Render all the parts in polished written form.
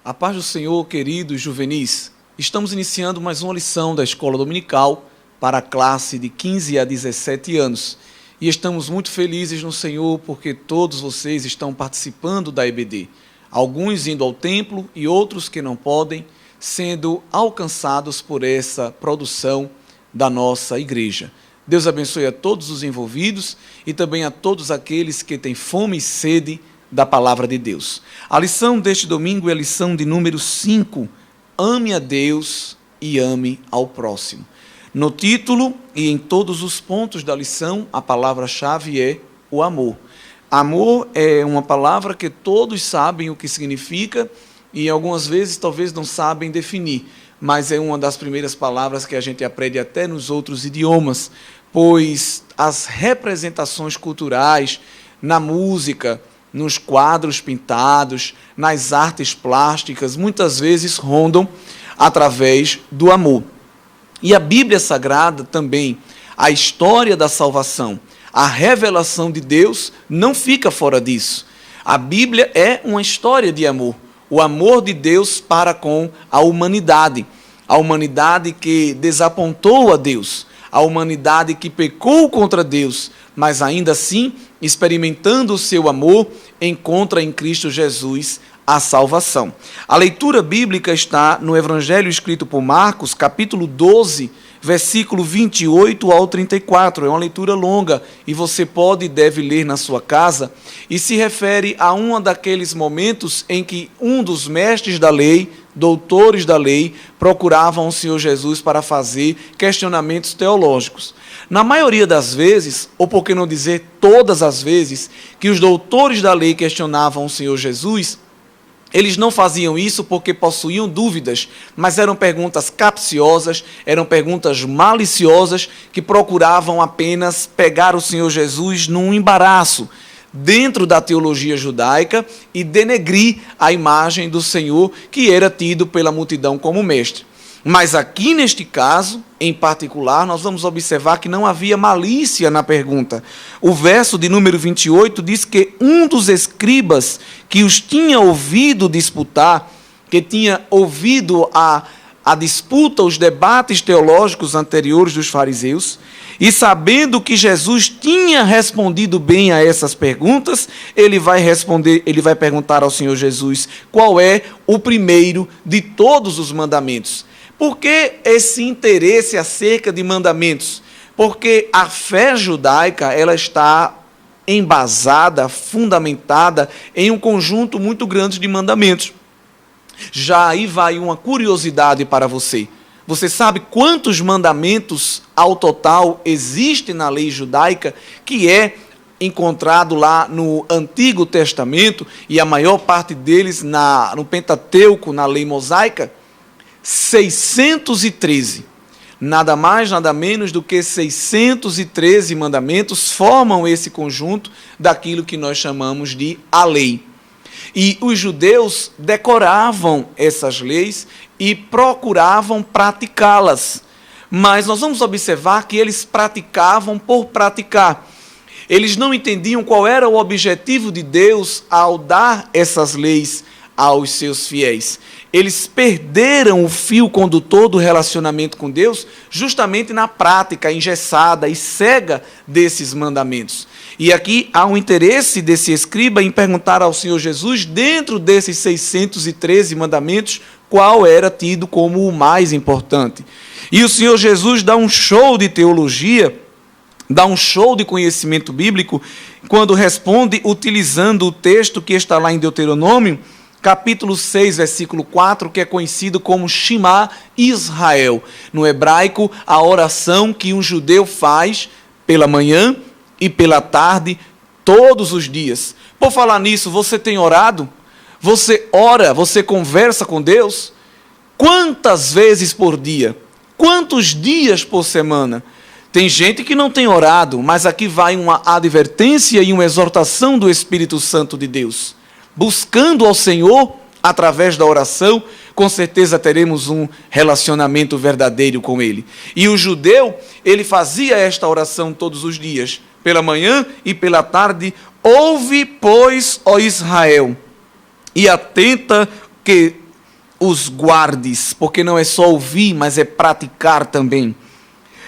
A paz do Senhor, queridos juvenis. Estamos iniciando mais uma lição da Escola Dominical para a classe de 15 a 17 anos. E estamos muito felizes no Senhor porque todos vocês estão participando da EBD. Alguns indo ao templo e outros que não podem, sendo alcançados por essa produção da nossa igreja. Deus abençoe a todos os envolvidos e também a todos aqueles que têm fome e sede da palavra de Deus. A lição deste domingo é a lição de número 5, ame a Deus e ame ao próximo. No título e em todos os pontos da lição, a palavra-chave é o amor. Amor é uma palavra que todos sabem o que significa e algumas vezes talvez não sabem definir, mas é uma das primeiras palavras que a gente aprende até nos outros idiomas, pois as representações culturais, na música, nos quadros pintados, nas artes plásticas, muitas vezes rondam através do amor. E a Bíblia Sagrada também, a história da salvação, a revelação de Deus não fica fora disso. A Bíblia é uma história de amor, o amor de Deus para com a humanidade que desapontou a Deus, a humanidade que pecou contra Deus, mas ainda assim, experimentando o seu amor, encontra em Cristo Jesus a salvação. A leitura bíblica está no Evangelho escrito por Marcos, capítulo 12, versículo 28 ao 34. É uma leitura longa e você pode e deve ler na sua casa, e se refere a um daqueles momentos em que um dos mestres da lei, doutores da lei, procuravam o Senhor Jesus para fazer questionamentos teológicos. Na maioria das vezes, ou por que não dizer todas as vezes, que os doutores da lei questionavam o Senhor Jesus, eles não faziam isso porque possuíam dúvidas, mas eram perguntas capciosas, eram perguntas maliciosas que procuravam apenas pegar o Senhor Jesus num embaraço dentro da teologia judaica e denegrir a imagem do Senhor que era tido pela multidão como mestre. Mas aqui neste caso, em particular, nós vamos observar que não havia malícia na pergunta. O verso de número 28 diz que um dos escribas que os tinha ouvido disputar, que tinha ouvido a disputa, os debates teológicos anteriores dos fariseus, e sabendo que Jesus tinha respondido bem a essas perguntas, ele vai perguntar ao Senhor Jesus qual é o primeiro de todos os mandamentos. Por que esse interesse acerca de mandamentos? Porque a fé judaica ela está embasada, fundamentada em um conjunto muito grande de mandamentos. Já aí vai uma curiosidade para você. Você sabe quantos mandamentos ao total existem na lei judaica, que é encontrado lá no Antigo Testamento, e a maior parte deles no Pentateuco, na lei mosaica? 613. Nada mais, nada menos do que 613 mandamentos formam esse conjunto daquilo que nós chamamos de a lei. E os judeus decoravam essas leis e procuravam praticá-las. Mas nós vamos observar que eles praticavam por praticar. Eles não entendiam qual era o objetivo de Deus ao dar essas leis aos seus fiéis. Eles perderam o fio condutor do relacionamento com Deus justamente na prática engessada e cega desses mandamentos. E aqui há um interesse desse escriba em perguntar ao Senhor Jesus, dentro desses 613 mandamentos, qual era tido como o mais importante. E o Senhor Jesus dá um show de teologia, dá um show de conhecimento bíblico, quando responde utilizando o texto que está lá em Deuteronômio, capítulo 6, versículo 4, que é conhecido como Shema Israel. No hebraico, a oração que um judeu faz pela manhã e pela tarde, todos os dias. Por falar nisso, você tem orado? Você ora, você conversa com Deus? Quantas vezes por dia? Quantos dias por semana? Tem gente que não tem orado, mas aqui vai uma advertência e uma exortação do Espírito Santo de Deus. Buscando ao Senhor, através da oração, com certeza teremos um relacionamento verdadeiro com Ele. E o judeu, ele fazia esta oração todos os dias, pela manhã e pela tarde. Ouve, pois, ó Israel, e atenta que os guardes, porque não é só ouvir, mas é praticar também.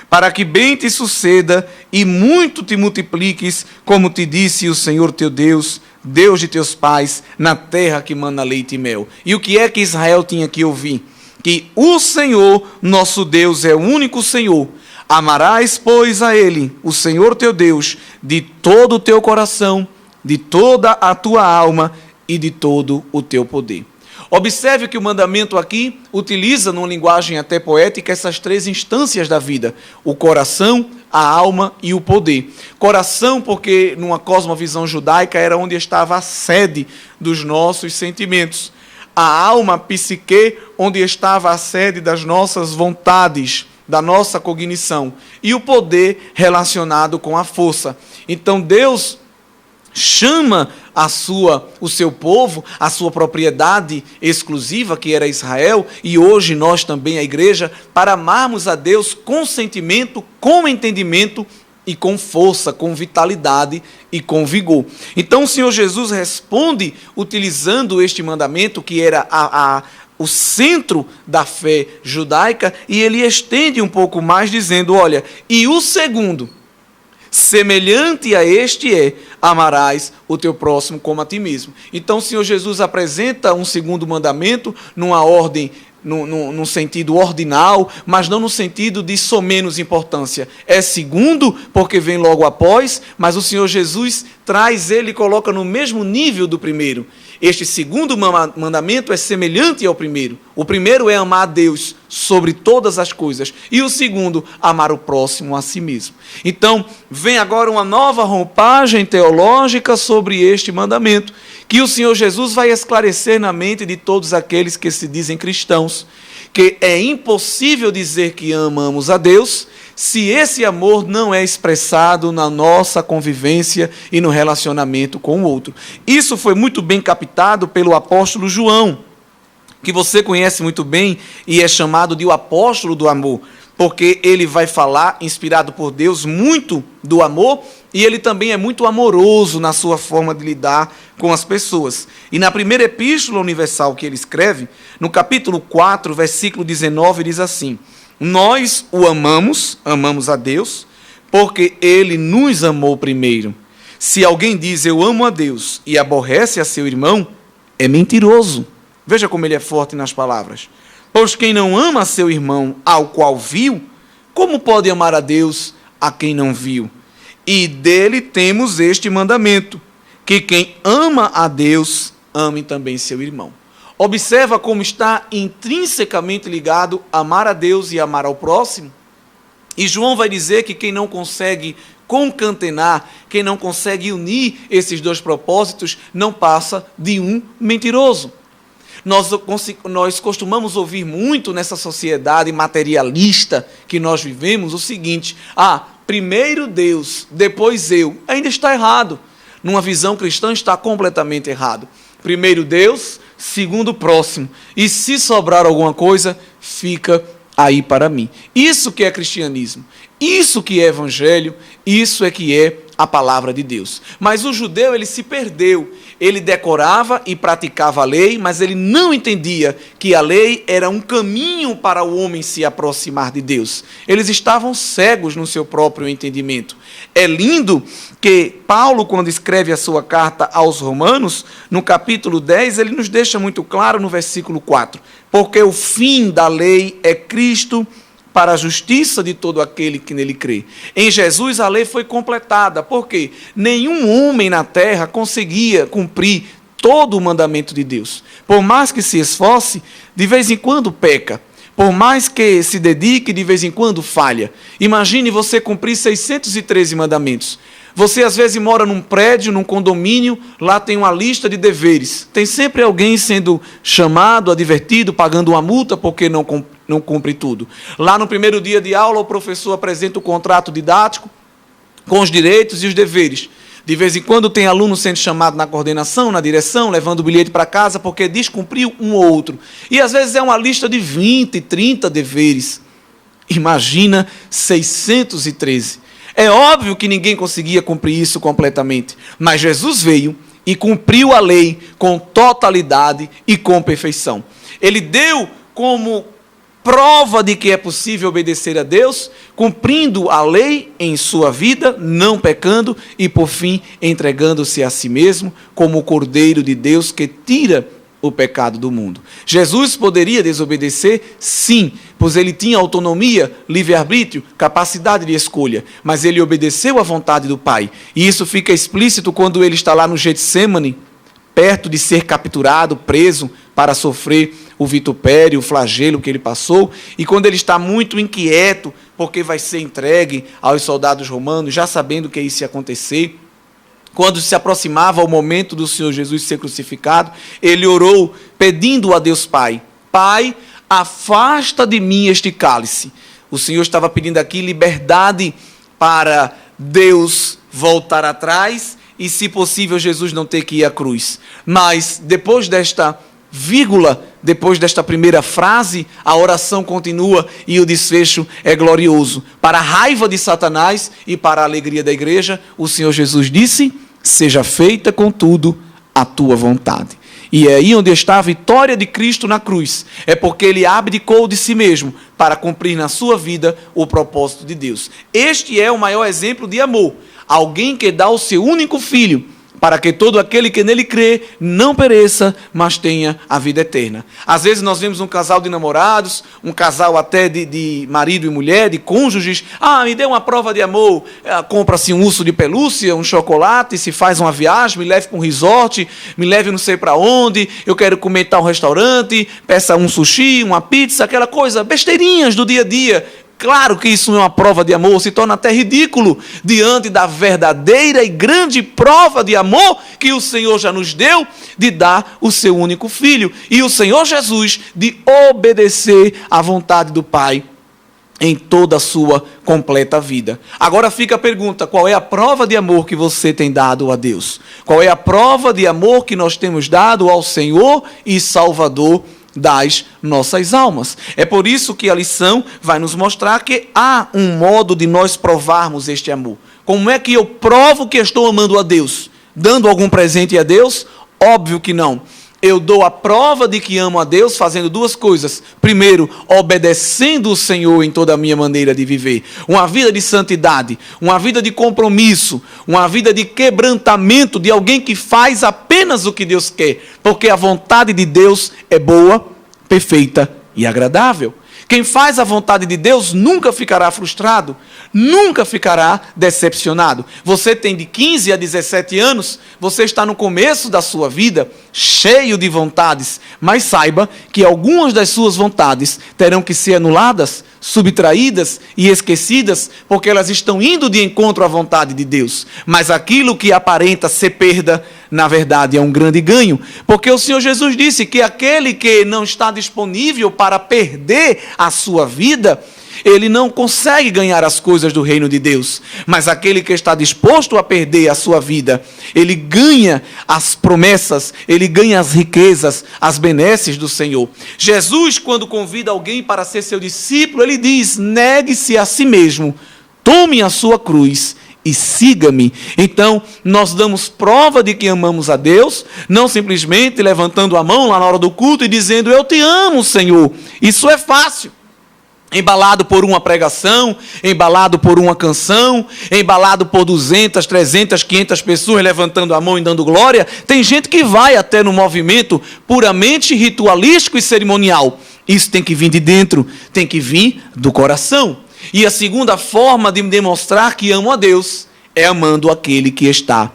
Para que bem te suceda e muito te multipliques, como te disse o Senhor teu Deus, Deus de teus pais, na terra que mana leite e mel. E o que é que Israel tinha que ouvir? Que o Senhor, nosso Deus, é o único Senhor. Amarás, pois, a Ele, o Senhor teu Deus, de todo o teu coração, de toda a tua alma e de todo o teu poder. Observe que o mandamento aqui utiliza, numa linguagem até poética, essas três instâncias da vida: o coração, a alma e o poder. Coração, porque numa cosmovisão judaica era onde estava a sede dos nossos sentimentos. A alma, psique, onde estava a sede das nossas vontades, da nossa cognição. E o poder relacionado com a força. Então Deus chama o seu povo, a sua propriedade exclusiva, que era Israel, e hoje nós também, a igreja, para amarmos a Deus com sentimento, com entendimento e com força, com vitalidade e com vigor. Então o Senhor Jesus responde utilizando este mandamento, que era o centro da fé judaica, e ele estende um pouco mais, dizendo: olha, e o segundo, semelhante a este é: amarás o teu próximo como a ti mesmo. Então o Senhor Jesus apresenta um segundo mandamento numa ordem, num sentido ordinal, mas não no sentido de somenos importância. É segundo porque vem logo após, mas o Senhor Jesus traz ele e coloca no mesmo nível do primeiro. Este segundo mandamento é semelhante ao primeiro. O primeiro é amar a Deus sobre todas as coisas. E o segundo, amar o próximo a si mesmo. Então, vem agora uma nova roupagem teológica sobre este mandamento, que o Senhor Jesus vai esclarecer na mente de todos aqueles que se dizem cristãos, que é impossível dizer que amamos a Deus se esse amor não é expressado na nossa convivência e no relacionamento com o outro. Isso foi muito bem captado pelo apóstolo João, que você conhece muito bem e é chamado de o apóstolo do amor, porque ele vai falar, inspirado por Deus, muito do amor, e ele também é muito amoroso na sua forma de lidar com as pessoas. E na primeira epístola universal que ele escreve, no capítulo 4, versículo 19, diz assim: nós o amamos a Deus, porque ele nos amou primeiro. Se alguém diz eu amo a Deus e aborrece a seu irmão, é mentiroso. Veja como ele é forte nas palavras. Pois quem não ama a seu irmão, ao qual viu, como pode amar a Deus a quem não viu? E dele temos este mandamento, que quem ama a Deus, ame também seu irmão. Observa como está intrinsecamente ligado amar a Deus e amar ao próximo. E João vai dizer que quem não consegue concatenar, quem não consegue unir esses dois propósitos, não passa de um mentiroso. Nós costumamos ouvir muito nessa sociedade materialista que nós vivemos o seguinte: primeiro Deus, depois eu. Ainda está errado. Numa visão cristã está completamente errado. Primeiro Deus, segundo o próximo. E se sobrar alguma coisa, fica aí para mim. Isso que é cristianismo. Isso que é evangelho. Isso é que é a palavra de Deus. Mas o judeu, ele se perdeu. Ele decorava e praticava a lei, mas ele não entendia que a lei era um caminho para o homem se aproximar de Deus. Eles estavam cegos no seu próprio entendimento. É lindo que Paulo, quando escreve a sua carta aos Romanos, no capítulo 10, ele nos deixa muito claro no versículo 4. Porque o fim da lei é Cristo, para a justiça de todo aquele que nele crê. Em Jesus a lei foi completada, porque nenhum homem na terra conseguia cumprir todo o mandamento de Deus. Por mais que se esforce, de vez em quando peca. Por mais que se dedique, de vez em quando falha. Imagine você cumprir 613 mandamentos. Você às vezes mora num prédio, num condomínio, lá tem uma lista de deveres. Tem sempre alguém sendo chamado, advertido, pagando uma multa porque não cumpre tudo. Lá no primeiro dia de aula, o professor apresenta o contrato didático com os direitos e os deveres. De vez em quando tem aluno sendo chamado na coordenação, na direção, levando o bilhete para casa porque descumpriu um ou outro. E às vezes é uma lista de 20, 30 deveres. Imagina 613. É óbvio que ninguém conseguia cumprir isso completamente, mas Jesus veio e cumpriu a lei com totalidade e com perfeição. Ele deu como prova de que é possível obedecer a Deus, cumprindo a lei em sua vida, não pecando e, por fim, entregando-se a si mesmo como o Cordeiro de Deus que tira o pecado do mundo. Jesus poderia desobedecer? Sim, pois ele tinha autonomia, livre-arbítrio, capacidade de escolha, mas ele obedeceu à vontade do Pai. E isso fica explícito quando ele está lá no Getsêmani, perto de ser capturado, preso, para sofrer o vitupério, o flagelo que ele passou, e quando ele está muito inquieto, porque vai ser entregue aos soldados romanos, já sabendo que isso ia acontecer, quando se aproximava o momento do Senhor Jesus ser crucificado, ele orou pedindo a Deus Pai: Pai, afasta de mim este cálice. O Senhor estava pedindo aqui liberdade para Deus voltar atrás e, se possível, Jesus não ter que ir à cruz. Mas depois desta vírgula, depois desta primeira frase, a oração continua e o desfecho é glorioso. Para a raiva de Satanás e para a alegria da igreja, o Senhor Jesus disse: seja feita, contudo, a tua vontade. E é aí onde está a vitória de Cristo na cruz. É porque ele abdicou de si mesmo para cumprir na sua vida o propósito de Deus. Este é o maior exemplo de amor. Alguém que dá o seu único filho, para que todo aquele que nele crê não pereça, mas tenha a vida eterna. Às vezes nós vemos um casal de namorados, um casal até de marido e mulher, de cônjuges. Me dê uma prova de amor. Compra-se um urso de pelúcia, um chocolate, se faz uma viagem, me leve para um resort, me leve não sei para onde, eu quero comer tal restaurante, peça um sushi, uma pizza, aquela coisa, besteirinhas do dia a dia. Claro que isso não é uma prova de amor, se torna até ridículo diante da verdadeira e grande prova de amor que o Senhor já nos deu de dar o seu único filho. E o Senhor Jesus de obedecer à vontade do Pai em toda a sua completa vida. Agora fica a pergunta: qual é a prova de amor que você tem dado a Deus? Qual é a prova de amor que nós temos dado ao Senhor e Salvador das nossas almas? É por isso que a lição vai nos mostrar que há um modo de nós provarmos este amor. Como é que eu provo que estou amando a Deus? Dando algum presente a Deus? Óbvio que não. Eu dou a prova de que amo a Deus fazendo duas coisas. Primeiro, obedecendo o Senhor em toda a minha maneira de viver. Uma vida de santidade, uma vida de compromisso, uma vida de quebrantamento de alguém que faz apenas o que Deus quer. Porque a vontade de Deus é boa, perfeita e agradável. Quem faz a vontade de Deus nunca ficará frustrado, nunca ficará decepcionado. Você tem de 15 a 17 anos, você está no começo da sua vida, cheio de vontades, mas saiba que algumas das suas vontades terão que ser anuladas, subtraídas e esquecidas, porque elas estão indo de encontro à vontade de Deus. Mas aquilo que aparenta ser perda, na verdade é um grande ganho, porque o Senhor Jesus disse que aquele que não está disponível para perder a sua vida, ele não consegue ganhar as coisas do reino de Deus. Mas aquele que está disposto a perder a sua vida, ele ganha as promessas, ele ganha as riquezas, as benesses do Senhor. Jesus, quando convida alguém para ser seu discípulo, ele diz: negue-se a si mesmo, tome a sua cruz e siga-me. Então, nós damos prova de que amamos a Deus, não simplesmente levantando a mão lá na hora do culto e dizendo: eu te amo, Senhor. Isso é fácil. Embalado por uma pregação, embalado por uma canção, embalado por 200, 300, 500 pessoas levantando a mão e dando glória. Tem gente que vai até no movimento puramente ritualístico e cerimonial. Isso tem que vir de dentro, tem que vir do coração. E a segunda forma de demonstrar que amo a Deus é amando aquele que está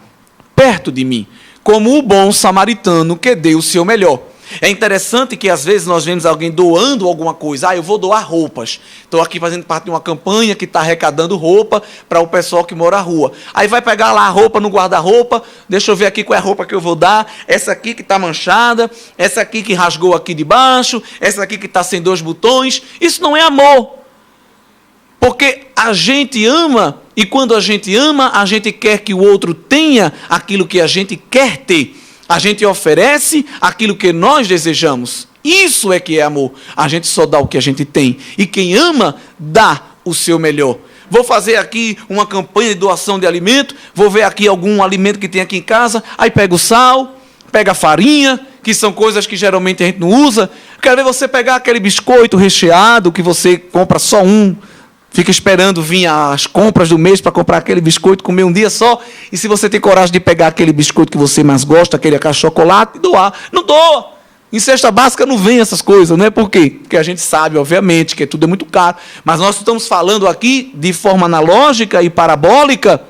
perto de mim, como o bom samaritano que deu o seu melhor. É interessante que às vezes nós vemos alguém doando alguma coisa. Eu vou doar roupas. Estou aqui fazendo parte de uma campanha que está arrecadando roupa para o pessoal que mora na rua. Aí vai pegar lá a roupa no guarda-roupa. Deixa eu ver aqui qual é a roupa que eu vou dar. Essa aqui que está manchada. Essa aqui que rasgou aqui de baixo. Essa aqui que está sem 2 botões. Isso não é amor. Porque a gente ama, e quando a gente ama, a gente quer que o outro tenha aquilo que a gente quer ter. A gente oferece aquilo que nós desejamos. Isso é que é amor. A gente só dá o que a gente tem. E quem ama, dá o seu melhor. vou fazer aqui uma campanha de doação de alimento, vou ver aqui algum alimento que tem aqui em casa, aí pega o sal, pega a farinha, que são coisas que geralmente a gente não usa. Quero ver você pegar aquele biscoito recheado que você compra só um, fica esperando vir as compras do mês para comprar aquele biscoito, comer um dia só, e se você tem coragem de pegar aquele biscoito que você mais gosta, aquele caixa de chocolate, e doar. Não doa! Em cesta básica não vem essas coisas, não é por quê? Porque a gente sabe, obviamente, que tudo é muito caro, mas nós estamos falando aqui de forma analógica e parabólica,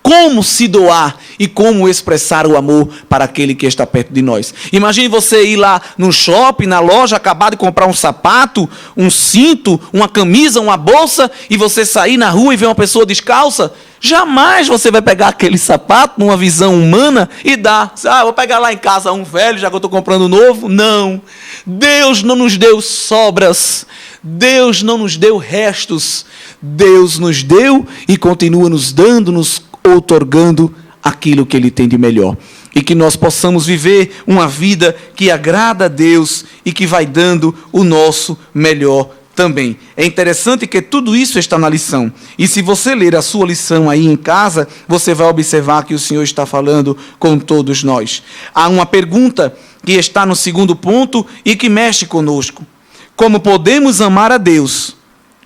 como se doar e como expressar o amor para aquele que está perto de nós. Imagine você ir lá no shopping, na loja, acabar de comprar um sapato, um cinto, uma camisa, uma bolsa, e você sair na rua e ver uma pessoa descalça. Jamais você vai pegar aquele sapato numa visão humana e dar. Vou pegar lá em casa um velho, já que eu estou comprando um novo. Não. Deus não nos deu sobras. Deus não nos deu restos. Deus nos deu e continua nos dando, nos outorgando aquilo que Ele tem de melhor. E que nós possamos viver uma vida que agrada a Deus e que vai dando o nosso melhor também. É interessante que tudo isso está na lição. E se você ler a sua lição aí em casa, você vai observar que o Senhor está falando com todos nós. Há uma pergunta que está no segundo ponto e que mexe conosco. Como podemos amar a Deus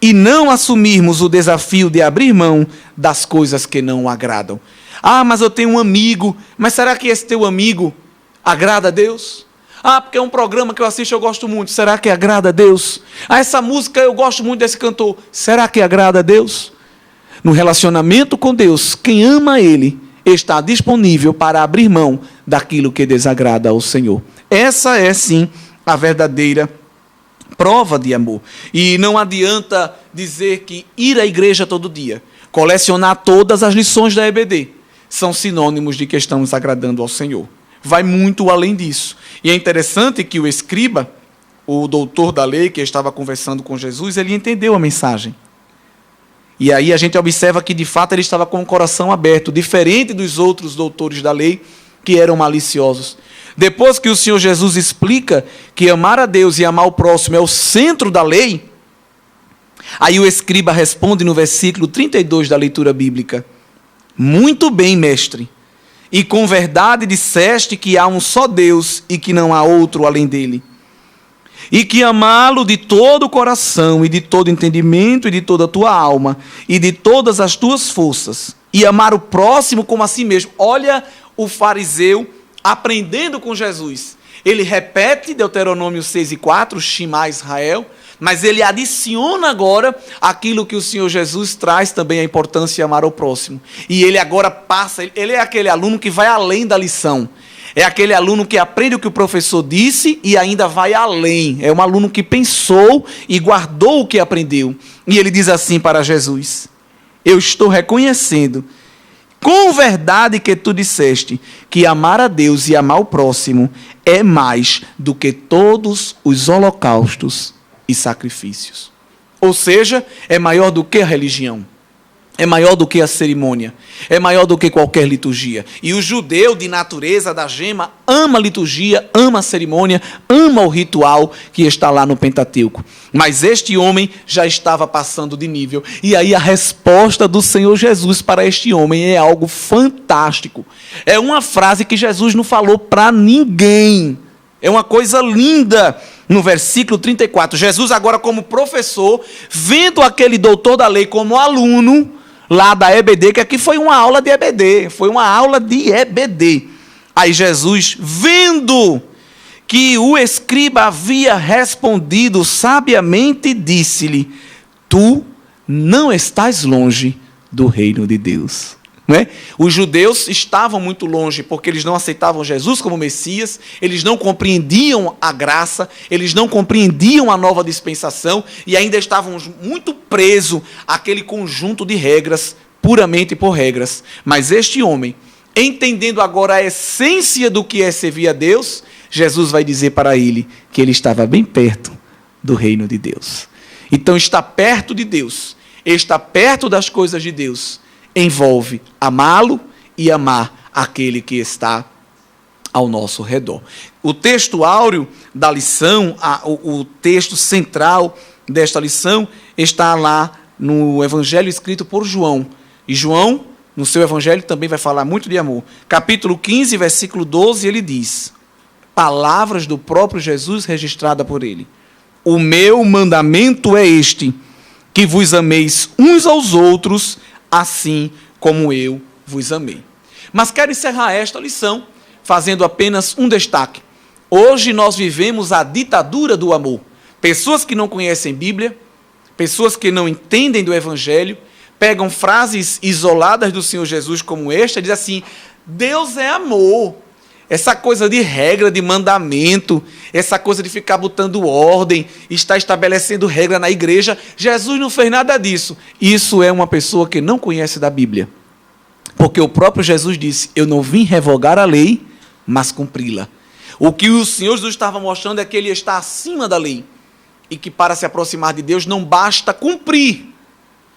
e não assumirmos o desafio de abrir mão das coisas que não o agradam? Mas eu tenho um amigo, mas será que esse teu amigo agrada a Deus? Porque é um programa que eu assisto, eu gosto muito, será que agrada a Deus? Essa música, eu gosto muito desse cantor, será que agrada a Deus? No relacionamento com Deus, quem ama Ele está disponível para abrir mão daquilo que desagrada ao Senhor. Essa é sim a verdadeira prova de amor. E não adianta dizer que ir à igreja todo dia, colecionar todas as lições da EBD, são sinônimos de que estamos agradando ao Senhor. Vai muito além disso. E é interessante que o escriba, o doutor da lei, que estava conversando com Jesus, ele entendeu a mensagem. E aí a gente observa que, de fato, ele estava com o coração aberto, diferente dos outros doutores da lei, que eram maliciosos. Depois que o Senhor Jesus explica que amar a Deus e amar o próximo é o centro da lei, aí o escriba responde no versículo 32 da leitura bíblica: muito bem, mestre, e com verdade disseste que há um só Deus e que não há outro além dele, e que amá-lo de todo o coração e de todo entendimento e de toda a tua alma e de todas as tuas forças, e amar o próximo como a si mesmo. Olha o fariseu aprendendo com Jesus. Ele repete Deuteronômio 6:4, Shema Israel, mas ele adiciona agora aquilo que o Senhor Jesus traz também, a importância de amar ao próximo. E ele agora passa, ele é aquele aluno que vai além da lição. É aquele aluno que aprende o que o professor disse e ainda vai além. É um aluno que pensou e guardou o que aprendeu. E ele diz assim para Jesus: eu estou reconhecendo com verdade que tu disseste que amar a Deus e amar o próximo é mais do que todos os holocaustos e sacrifícios. Ou seja, é maior do que a religião, é maior do que a cerimônia, é maior do que qualquer liturgia. E o judeu de natureza da gema ama a liturgia, ama a cerimônia, ama o ritual que está lá no Pentateuco. Mas este homem já estava passando de nível. E aí a resposta do Senhor Jesus para este homem é algo fantástico. É uma frase que Jesus não falou para ninguém. É uma coisa linda. No versículo 34, Jesus agora como professor, vendo aquele doutor da lei como aluno lá da EBD, que aqui foi uma aula de EBD, Aí Jesus, vendo que o escriba havia respondido sabiamente, disse-lhe: tu não estás longe do reino de Deus. Não é? Os judeus estavam muito longe, porque eles não aceitavam Jesus como Messias, eles não compreendiam a graça, eles não compreendiam a nova dispensação, e ainda estavam muito presos àquele conjunto de regras, puramente por regras. Mas este homem, entendendo agora a essência do que é servir a Deus, Jesus vai dizer para ele que ele estava bem perto do reino de Deus. Então, estar perto de Deus, estar perto das coisas de Deus, envolve amá-lo e amar aquele que está ao nosso redor. O texto áureo da lição, o texto central desta lição, está lá no evangelho escrito por João. E João, no seu evangelho, também vai falar muito de amor. Capítulo 15, versículo 12, ele diz, palavras do próprio Jesus registrada por ele. O meu mandamento é este, que vos ameis uns aos outros, assim como eu vos amei. Mas quero encerrar esta lição fazendo apenas um destaque. Hoje nós vivemos a ditadura do amor. Pessoas que não conhecem Bíblia, pessoas que não entendem do Evangelho, pegam frases isoladas do Senhor Jesus como esta e dizem assim, Deus é amor. Essa coisa de regra, de mandamento, essa coisa de ficar botando ordem, estar estabelecendo regra na igreja, Jesus não fez nada disso. Isso é uma pessoa que não conhece da Bíblia. Porque o próprio Jesus disse, eu não vim revogar a lei, mas cumpri-la. O que o Senhor Jesus estava mostrando é que ele está acima da lei. E que para se aproximar de Deus não basta cumprir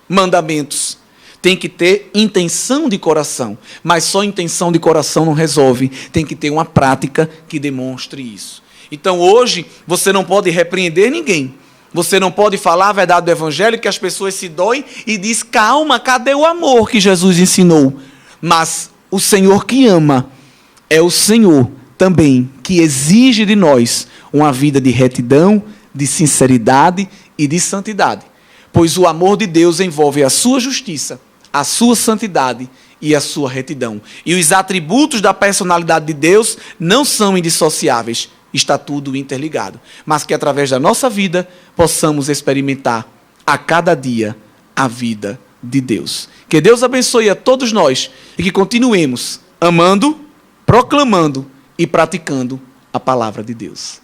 mandamentos. Tem que ter intenção de coração. Mas só intenção de coração não resolve. Tem que ter uma prática que demonstre isso. Então hoje você não pode repreender ninguém. Você não pode falar a verdade do Evangelho que as pessoas se doem e diz, calma, cadê o amor que Jesus ensinou? Mas o Senhor que ama é o Senhor também que exige de nós uma vida de retidão, de sinceridade e de santidade. Pois o amor de Deus envolve a sua justiça, a sua santidade e a sua retidão. E os atributos da personalidade de Deus não são indissociáveis. Está tudo interligado. Mas que através da nossa vida possamos experimentar a cada dia a vida de Deus. Que Deus abençoe a todos nós e que continuemos amando, proclamando e praticando a palavra de Deus.